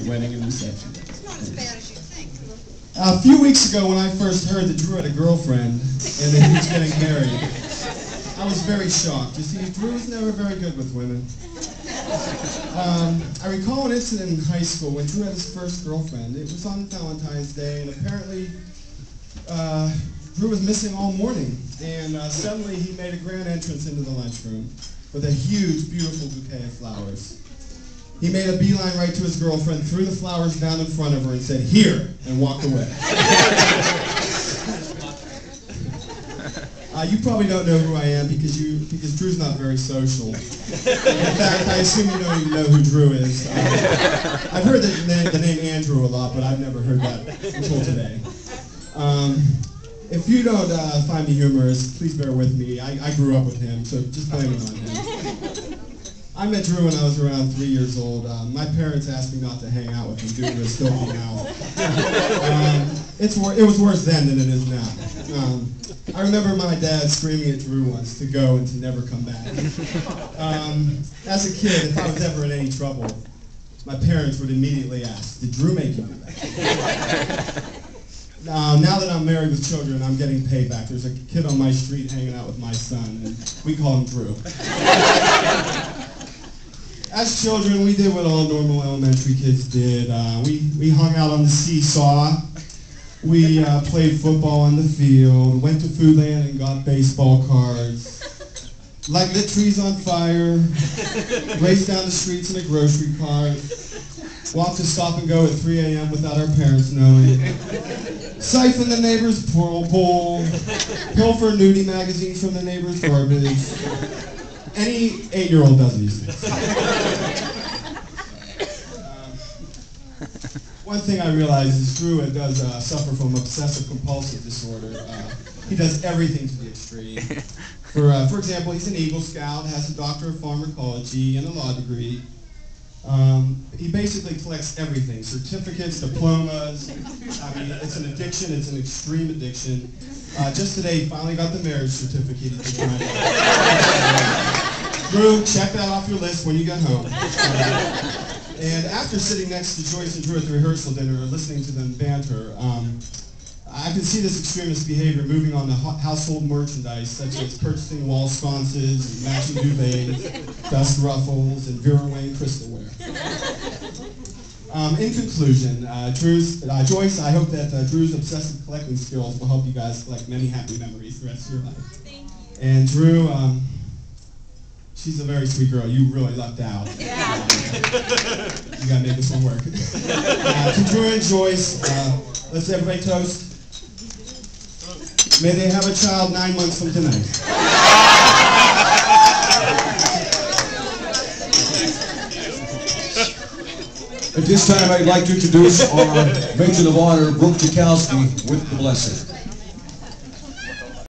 wedding and reception. It's not as bad as you think. A few weeks ago when I first heard that Drew had a girlfriend and that he was getting married, I was very shocked. You see, Drew was never very good with women. I recall an incident in high school when Drew had his first girlfriend. It was on Valentine's Day, and apparently Drew was missing all morning. And suddenly he made a grand entrance into the lunchroom with a huge, beautiful bouquet of flowers. He made a beeline right to his girlfriend, threw the flowers down in front of her, and said, "Here," and walked away. You probably don't know who I am because Drew's not very social. In fact, I assume you don't even know who Drew is. I've heard the name Andrew a lot, but I've never heard that until today. If you don't find me humorous, please bear with me. I grew up with him, so just blame it on him. I met Drew when I was around 3 years old. My parents asked me not to hang out with him due to his filthy mouth. It was worse then than it is now. I remember my dad screaming at Drew once to go and to never come back. As a kid, if I was ever in any trouble, my parents would immediately ask, "Did Drew make you do that?" Now that I'm married with children, I'm getting payback. There's a kid on my street hanging out with my son, and we call him Drew. As children, we did what all normal elementary kids did. We hung out on the seesaw. We played football on the field, went to Foodland and got baseball cards, lit trees on fire, raced down the streets in a grocery cart, walked to Stop and Go at 3 a.m. without our parents knowing, siphoned the neighbor's bowl, pilfer nudie magazines from the neighbor's garbage. Any 8-year-old does these things. One thing I realize is Drew does suffer from obsessive-compulsive disorder. He does everything to the extreme. For example, he's an Eagle Scout, has a doctor of pharmacology and a law degree. He basically collects everything, certificates, diplomas. I mean, it's an addiction, it's an extreme addiction. Just today, he finally got the marriage certificate. Drew, check that off your list when you get home. And after sitting next to Joyce and Drew at the rehearsal dinner, listening to them banter, I could see this extremist behavior moving on to household merchandise, such as purchasing wall sconces, and matching duvets, dust ruffles, and Vera Wang crystalware. In conclusion, Joyce, I hope that Drew's obsessive collecting skills will help you guys collect many happy memories the rest of your life. Thank you. And Drew, she's a very sweet girl. You really lucked out. Yeah. You gotta make this one work. To Drew and Joyce, let's everybody toast. May they have a child 9 months from tonight. At this time, I'd like to introduce our matron of honor, Brooke Jakowski, with the blessing.